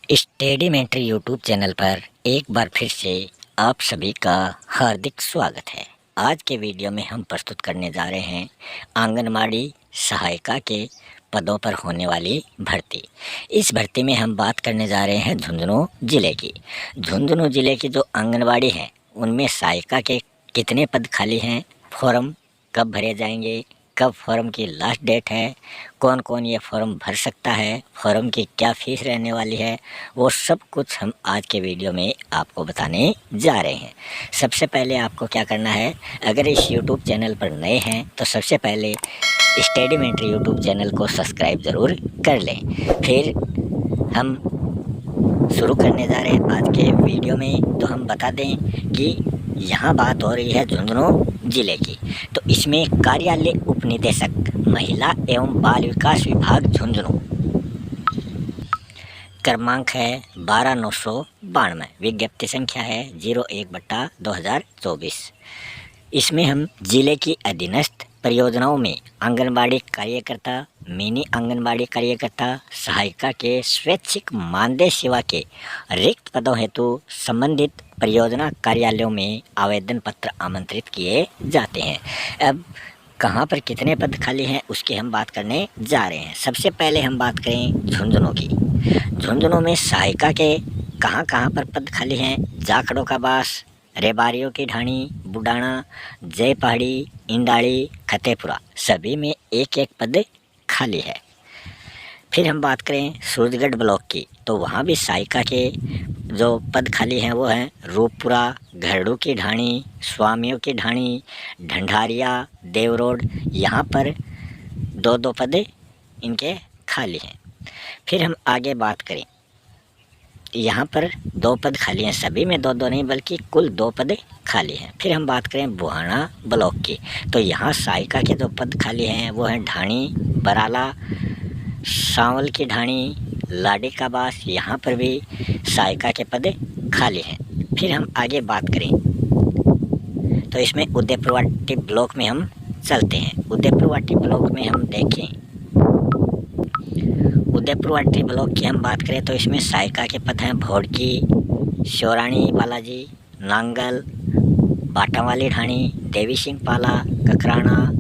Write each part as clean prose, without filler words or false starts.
स्टडीमेंट्री YouTube channel पर एक बार फिर से आप सभी का हार्दिक स्वागत है। आज के वीडियो में हम प्रस्तुत करने जा रहे हैं आंगनबाड़ी सहायिका के पदों पर होने वाली भर्ती। इस भर्ती में हम बात करने जा रहे हैं झुंझुनू ज़िले की। झुंझुनू ज़िले की जो आंगनबाड़ी हैं उनमें सहायिका के कितने पद खाली हैं, फॉर्म कब भरे जाएंगे, कब फॉर्म की लास्ट डेट है, कौन कौन ये फॉर्म भर सकता है, फॉर्म की क्या फ़ीस रहने वाली है, वो सब कुछ हम आज के वीडियो में आपको बताने जा रहे हैं। सबसे पहले आपको क्या करना है, अगर इस यूट्यूब चैनल पर नए हैं तो सबसे पहले स्टडीमेंट्री यूट्यूब चैनल को सब्सक्राइब ज़रूर कर लें। फिर हम शुरू करने जा रहे हैं आज के वीडियो में। तो हम बता दें कि यहाँ बात हो रही है झुंझुनू ज़िले की। तो इसमें कार्यालय उपनिदेशक महिला एवं बाल विकास विभाग झुंझुनू, क्रमांक है 12992, विज्ञप्ति संख्या है 01/2024। इसमें हम जिले की अधीनस्थ परियोजनाओं में आंगनबाड़ी कार्यकर्ता, मिनी आंगनबाड़ी कार्यकर्ता, सहायिका के स्वैच्छिक मानदेय सेवा के रिक्त पदों हेतु संबंधित परियोजना कार्यालयों में आवेदन पत्र आमंत्रित किए जाते हैं। अब कहाँ पर कितने पद खाली हैं उसकी हम बात करने जा रहे हैं। सबसे पहले हम बात करें झुंझुनू की। झुंझुनू में सहायिका के कहाँ पर पद खाली हैं, जाखड़ों का बास, रेबारियों की ढाणी, बुडाना, जय पहाड़ी, इंडाड़ी, खतेपुरा, सभी में एक एक पद खाली है। फिर हम बात करें सूरजगढ़ ब्लॉक की, तो वहाँ भी सहायिका के जो पद खाली हैं वो हैं रूपपुरा, घरड़ू की ढाणी, स्वामियों की ढाणी, ढंढारिया, देव रोड, यहाँ पर दो दो पद इनके खाली हैं। फिर हम आगे बात करें, यहाँ पर 2 पद खाली हैं, सभी में 2-2 नहीं बल्कि कुल 2 पद खाली हैं। फिर हम बात करें बुहाना ब्लॉक की, तो यहाँ सहायिका के जो पद खाली हैं वो हैं ढाणी, बराला, सांवल की ढाणी, लाडी का बास, यहाँ पर भी सहायिका के पद खाली हैं। फिर हम आगे बात करें तो इसमें उदयपुरवाटी ब्लॉक में हम चलते हैं। उदयपुरवाटी ब्लॉक में हम देखें, उदयपुरवाटी ब्लॉक की हम बात करें तो इसमें सहायिका के पद हैं भोड़की, शोराणी बालाजी, नांगल, बाटावाली ढाणी, देवी सिंह पाला, ककराना,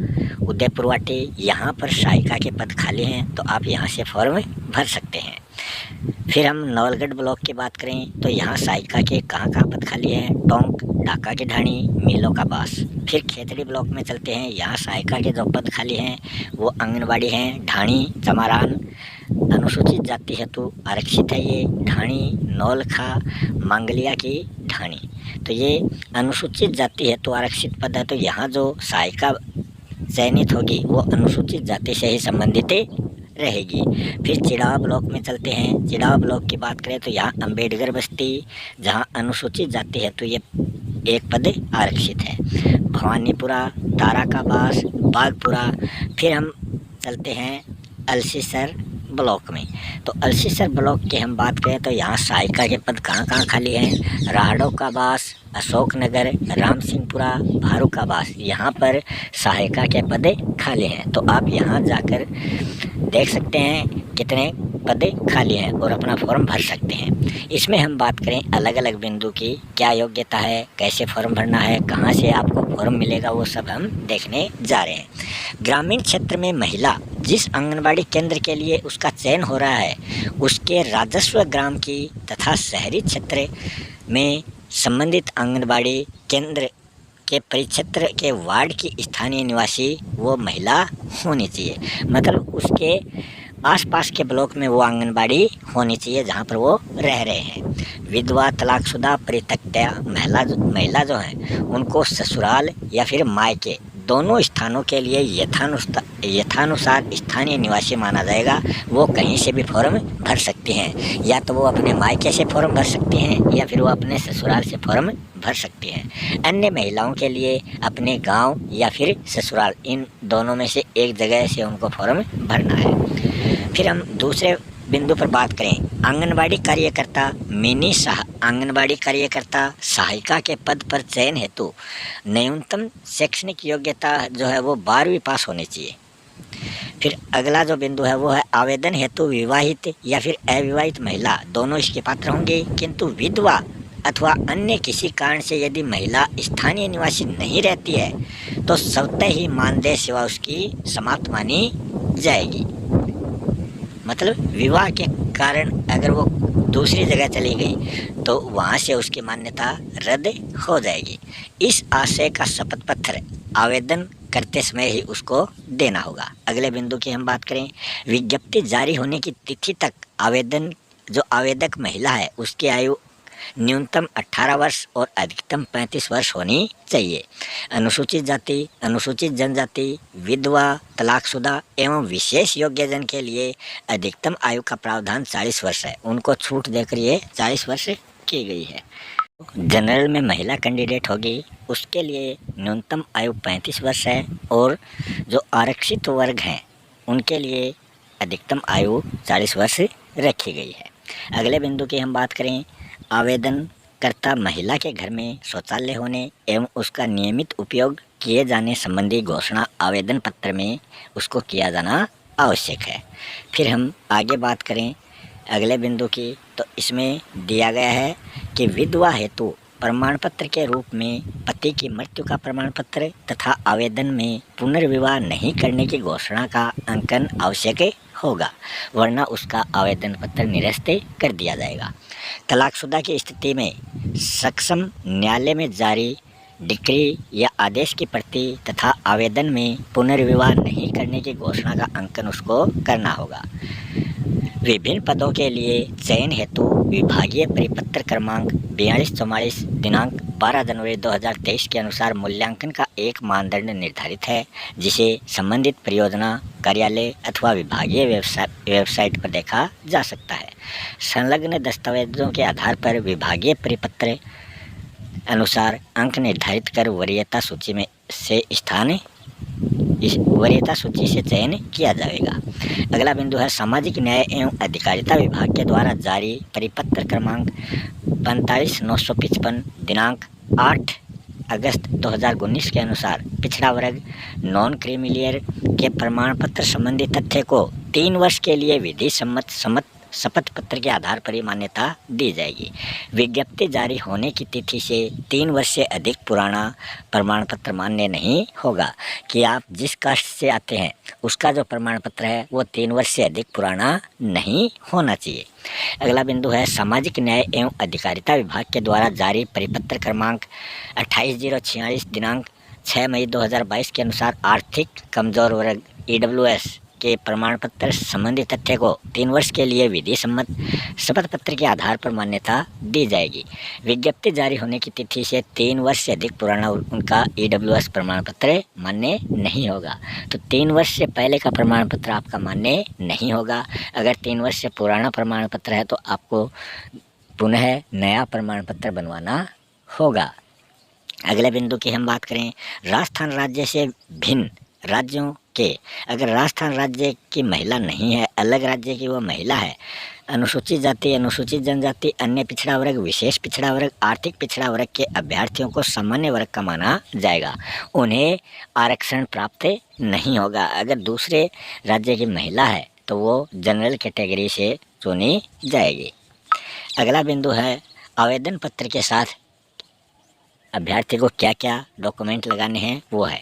उदयपुरवाटी, यहाँ पर सहायिका के पद खाली हैं, तो आप यहाँ से फॉर्म भर सकते हैं। फिर हम नवलगढ़ ब्लॉक की बात करें तो यहाँ सहायिका के कहाँ पद खाली हैं, टोंक, डाका की ढाणी, मीलों का बास। फिर खेतड़ी ब्लॉक में चलते हैं, यहाँ सहायिका के जो पद खाली हैं वो आंगनबाड़ी हैं ढाणी, चमारान, अनुसूचित जाति हेतु आरक्षित है ये ढाणी, नौलखा, मांगलिया की ढाणी। तो ये अनुसूचित जाति हेतु आरक्षित पद है, तो यहाँ जो सहायिका चयनित होगी वो अनुसूचित जाति से ही संबंधित रहेगी। फिर चिड़ावा ब्लॉक में चलते हैं। चिड़ावा ब्लॉक की बात करें तो यहाँ अम्बेडकर बस्ती, जहाँ अनुसूचित जाति हेतु ये एक पद आरक्षित है। भवानीपुरा, तारा का बास, बागपुरा। फिर हम चलते हैं अलसीसर ब्लॉक में, तो अलसीसर ब्लॉक की हम बात करें तो यहाँ सहायिका के पद कहाँ खाली हैं, राहड़ों का बास, अशोकनगर, राम सिंहपुरा, भारू का बास, यहाँ पर सहायिका के पद खाली हैं। तो आप यहाँ जाकर देख सकते हैं कितने पद खाली हैं और अपना फॉर्म भर सकते हैं। इसमें हम बात करें अलग अलग बिंदु की, क्या योग्यता है, कैसे फॉर्म भरना है, कहाँ से आपको फॉर्म मिलेगा, वो सब हम देखने जा रहे हैं। ग्रामीण क्षेत्र में महिला जिस आंगनबाड़ी केंद्र के लिए उसका चयन हो रहा है उसके राजस्व ग्राम की तथा शहरी क्षेत्र में संबंधित आंगनबाड़ी केंद्र के परिक्षेत्र के वार्ड की स्थानीय निवासी वो महिला होनी चाहिए। मतलब उसके आसपास के ब्लॉक में वो आंगनबाड़ी होनी चाहिए जहाँ पर वो रह रहे हैं। विधवा, तलाकशुदा, परित्यक्ता महिला जो हैं उनको ससुराल या फिर मायके दोनों स्थानों के लिए यथानुसार स्थानीय निवासी माना जाएगा। वो कहीं से भी फॉर्म भर सकती हैं, या तो वो अपने मायके से फॉर्म भर सकती हैं या फिर वो अपने ससुराल से फॉर्म भर सकती हैं। अन्य महिलाओं के लिए अपने गांव या फिर ससुराल, इन दोनों में से एक जगह से उनको फॉर्म भरना है। फिर हम दूसरे बिंदु पर बात करें, आंगनबाड़ी कार्यकर्ता, मिनी आंगनबाड़ी कार्यकर्ता सहायिका के पद पर चयन हेतु न्यूनतम शैक्षणिक योग्यता जो है वो 12वीं पास होनी चाहिए। फिर अगला जो बिंदु है वो है आवेदन हेतु विवाहित या फिर अविवाहित महिला दोनों इसके पात्र होंगे, किंतु विधवा अथवा अन्य किसी कारण से यदि महिला स्थानीय निवासी नहीं रहती है तो स्वतः ही मानदेय सेवा उसकी समाप्त मानी जाएगी। मतलब विवाह के कारण अगर वो दूसरी जगह चली गई तो वहाँ से उसकी मान्यता रद्द हो जाएगी। इस आशय का शपथ पत्र आवेदन करते समय ही उसको देना होगा। अगले बिंदु की हम बात करें, विज्ञप्ति जारी होने की तिथि तक जो आवेदक महिला है उसकी आयु न्यूनतम 18 वर्ष और अधिकतम 35 वर्ष होनी चाहिए। अनुसूचित जाति, अनुसूचित जनजाति, विधवा, तलाकशुदा एवं विशेष योग्यजन के लिए अधिकतम आयु का प्रावधान 40 वर्ष है। उनको छूट देकर ये 40 वर्ष की गई है। जनरल में महिला कैंडिडेट होगी उसके लिए न्यूनतम आयु 35 वर्ष है और जो आरक्षित वर्ग हैं उनके लिए अधिकतम आयु 40 वर्ष रखी गई है। अगले बिंदु की हम बात करें, आवेदनकर्ता महिला के घर में शौचालय होने एवं उसका नियमित उपयोग किए जाने संबंधी घोषणा आवेदन पत्र में उसको किया जाना आवश्यक है। फिर हम आगे बात करें अगले बिंदु की, तो इसमें दिया गया है कि विधवा हेतु प्रमाण पत्र के रूप में पति की मृत्यु का प्रमाण पत्र तथा आवेदन में पुनर्विवाह नहीं करने की घोषणा का अंकन आवश्यक होगा, वरना उसका आवेदन पत्र निरस्त कर दिया जाएगा। तलाकशुदा की स्थिति में सक्षम न्यायालय में जारी डिक्री या आदेश की प्रति तथा आवेदन में पुनर्विवाह नहीं करने की घोषणा का अंकन उसको करना होगा। विभिन्न पदों के लिए चयन हेतु विभागीय परिपत्र क्रमांक 4244 दिनांक 12 जनवरी 2023 के अनुसार मूल्यांकन का एक मानदंड निर्धारित है, जिसे संबंधित परियोजना कार्यालय अथवा विभागीय वेबसाइट पर देखा जा सकता है। संलग्न दस्तावेजों के आधार पर विभागीय परिपत्र अनुसार अंक निर्धारित कर वरीयता सूची से चयन किया जाएगा। अगला बिंदु है सामाजिक न्याय एवं अधिकारिता विभाग के द्वारा जारी परिपत्र क्रमांक 45/955 दिनांक 8 अगस्त 2019 के अनुसार पिछड़ा वर्ग नॉन क्रीमिलियर के प्रमाण पत्र संबंधी तथ्य को 3 वर्ष के लिए विधि सम्मत शपथ पत्र के आधार पर ही मान्यता दी जाएगी। विज्ञप्ति जारी होने की तिथि से 3 वर्ष से अधिक पुराना प्रमाण पत्र मान्य नहीं होगा। कि आप जिस कास्ट से आते हैं उसका जो प्रमाण पत्र है वो 3 वर्ष से अधिक पुराना नहीं होना चाहिए। अगला बिंदु है सामाजिक न्याय एवं अधिकारिता विभाग के द्वारा जारी परिपत्र क्रमांक 28/046 दिनांक 6 मई 2022 के अनुसार आर्थिक कमजोर वर्ग EWS के प्रमाण पत्र संबंधी तथ्य को 3 वर्ष के लिए विधि सम्मत शपथ पत्र के आधार पर मान्यता दी जाएगी। विज्ञप्ति जारी होने की तिथि से 3 वर्ष से अधिक पुराना उनका EWS प्रमाण पत्र मान्य नहीं होगा। तो 3 वर्ष से पहले का प्रमाण पत्र आपका मान्य नहीं होगा। अगर 3 वर्ष से पुराना प्रमाण पत्र है तो आपको पुनः नया प्रमाण पत्र बनवाना होगा। अगले बिंदु की हम बात करें, राजस्थान राज्य से भिन्न राज्यों के, अगर राजस्थान राज्य की महिला नहीं है, अलग राज्य की वो महिला है, अनुसूचित जाति, अनुसूचित जनजाति, अन्य पिछड़ा वर्ग, विशेष पिछड़ा वर्ग, आर्थिक पिछड़ा वर्ग के अभ्यर्थियों को सामान्य वर्ग का माना जाएगा। उन्हें आरक्षण प्राप्त नहीं होगा। अगर दूसरे राज्य की महिला है तो वो जनरल कैटेगरी से चुनी जाएगी। अगला बिंदु है आवेदन पत्र के साथ अभ्यर्थी को क्या क्या डॉक्यूमेंट लगाने हैं वो है।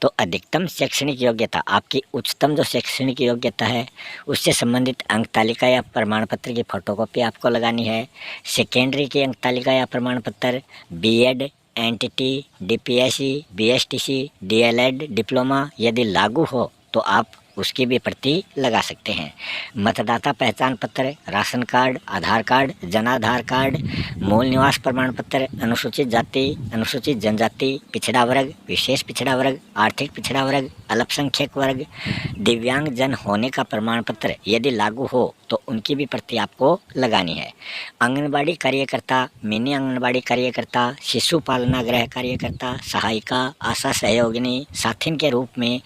तो अधिकतम शैक्षणिक योग्यता, आपकी उच्चतम जो शैक्षणिक योग्यता है उससे संबंधित अंक तालिका या प्रमाण पत्र की फ़ोटोकॉपी आपको लगानी है। सेकेंडरी की अंक तालिका या प्रमाण पत्र, BEd, NTT, DPSC, BSTC, DLED, diploma यदि लागू हो तो आप उसकी भी प्रति लगा सकते हैं। मतदाता पहचान पत्र, राशन कार्ड, आधार कार्ड, जनाधार कार्ड, मूल निवास प्रमाण पत्र, अनुसूचित जाति, अनुसूचित जनजाति, पिछड़ा वर्ग, विशेष पिछड़ा वर्ग, आर्थिक पिछड़ा वर्ग, अल्पसंख्यक वर्ग, दिव्यांग जन होने का प्रमाण पत्र यदि लागू हो तो उनकी भी प्रति आपको लगानी है। आंगनबाड़ी कार्यकर्ता, मिनी आंगनबाड़ी कार्यकर्ता, शिशु पालना गृह कार्यकर्ता, सहायिका, आशा सहयोगिनी, साथिन के रूप में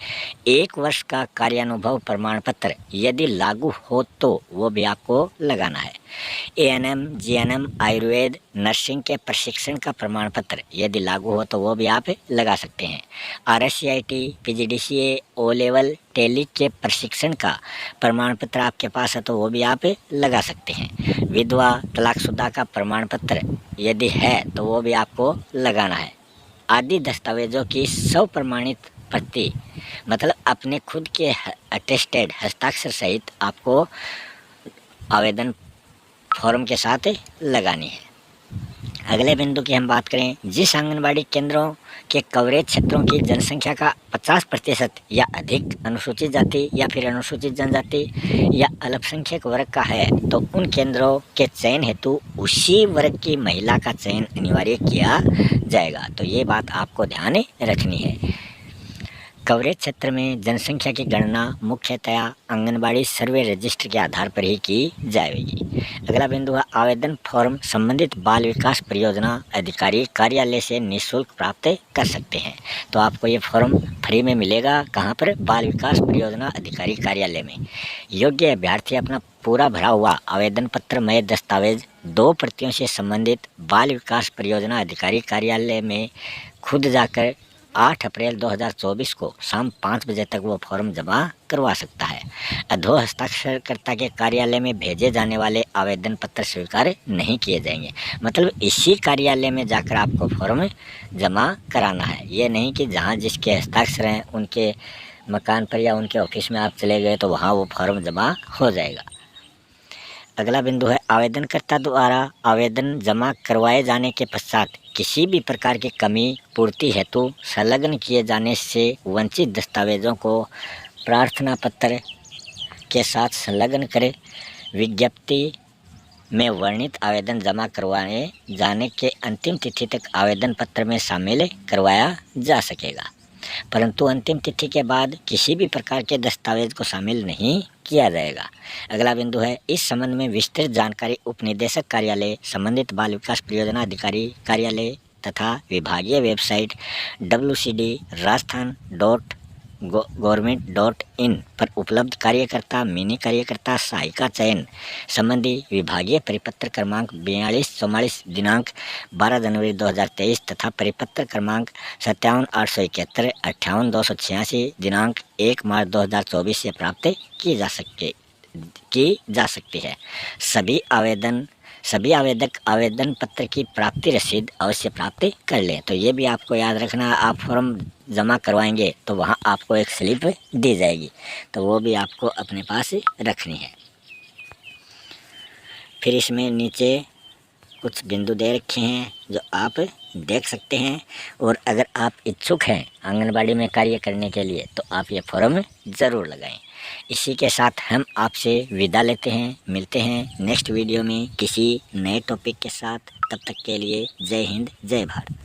1 वर्ष का कार्यानुभव प्रमाण पत्र यदि लागू हो तो वो भी आपको लगाना है। एएनएम, जीएनएम, आयुर्वेद, नर्सिंग के प्रशिक्षण का प्रमाण पत्र यदि लागू हो तो वो भी आप लगा सकते हैं। RSCIT, PGDCA, O level, Tally के प्रशिक्षण का प्रमाण पत्र आपके पास है तो वो भी आप लगा सकते हैं। विधवा तलाकशुदा का प्रमाण पत्र यदि है तो वो भी आपको लगाना है। आदि दस्तावेजों की स्वप्रमाणित प्रति मतलब अपने खुद के अटेस्टेड हस्ताक्षर सहित आपको आवेदन फॉर्म के साथ लगानी है। अगले बिंदु की हम बात करें, जिस आंगनबाड़ी केंद्रों के कवरेज क्षेत्रों की जनसंख्या का 50% या अधिक अनुसूचित जाति या फिर अनुसूचित जनजाति या अल्पसंख्यक वर्ग का है तो उन केंद्रों के चयन हेतु उसी वर्ग की महिला का चयन अनिवार्य किया जाएगा। तो ये बात आपको ध्यान रखनी है। कवरेज क्षेत्र में जनसंख्या की गणना मुख्यतया आंगनबाड़ी सर्वे रजिस्टर के आधार पर ही की जाएगी। अगला बिंदु है, आवेदन फॉर्म संबंधित बाल विकास परियोजना अधिकारी कार्यालय से निःशुल्क प्राप्त कर सकते हैं। तो आपको ये फॉर्म फ्री में मिलेगा। कहाँ पर? बाल विकास परियोजना अधिकारी कार्यालय में। योग्य अभ्यर्थी अपना पूरा भरा हुआ आवेदन पत्र मय दस्तावेज 2 प्रतियों से संबंधित बाल विकास परियोजना अधिकारी कार्यालय में खुद जाकर 8 अप्रैल 2024 को शाम 5 बजे तक वो फॉर्म जमा करवा सकता है। अधो हस्ताक्षरकर्ता के कार्यालय में भेजे जाने वाले आवेदन पत्र स्वीकार नहीं किए जाएंगे। मतलब इसी कार्यालय में जाकर आपको फॉर्म जमा कराना है। ये नहीं कि जहाँ जिसके हस्ताक्षर हैं उनके मकान पर या उनके ऑफिस में आप चले गए तो वहाँ वो फॉर्म जमा हो जाएगा। अगला बिंदु है, आवेदनकर्ता द्वारा आवेदन जमा करवाए जाने के पश्चात किसी भी प्रकार की कमी पूर्ति हेतु संलग्न किए जाने से वंचित दस्तावेजों को प्रार्थना पत्र के साथ संलग्न करें। विज्ञप्ति में वर्णित आवेदन जमा करवाए जाने के अंतिम तिथि तक आवेदन पत्र में शामिल करवाया जा सकेगा, परंतु अंतिम तिथि के बाद किसी भी प्रकार के दस्तावेज को शामिल नहीं किया जाएगा। अगला बिंदु है, इस संबंध में विस्तृत जानकारी उप निदेशक कार्यालय, संबंधित बाल विकास परियोजना अधिकारी कार्यालय तथा विभागीय वेबसाइट wcd.rajasthan.government.in पर उपलब्ध कार्यकर्ता, मिनी कार्यकर्ता, सहायिका चयन संबंधी विभागीय परिपत्र क्रमांक 4244 दिनांक 12 जनवरी 2023 तथा परिपत्र क्रमांक 57,871 58,286 दिनांक 1 मार्च 2024 से प्राप्त की जा सकती है। सभी आवेदक आवेदन पत्र की प्राप्ति रसीद अवश्य प्राप्त कर लें। तो ये भी आपको याद रखना, आप फॉर्म जमा करवाएंगे तो वहाँ आपको एक स्लिप दी जाएगी, तो वो भी आपको अपने पास रखनी है। फिर इसमें नीचे कुछ बिंदु दे रखे हैं जो आप देख सकते हैं, और अगर आप इच्छुक हैं आंगनबाड़ी में कार्य करने के लिए तो आप ये फॉर्म ज़रूर लगाएं। इसी के साथ हम आपसे विदा लेते हैं। मिलते हैं नेक्स्ट वीडियो में किसी नए टॉपिक के साथ। तब तक के लिए जय हिंद, जय भारत।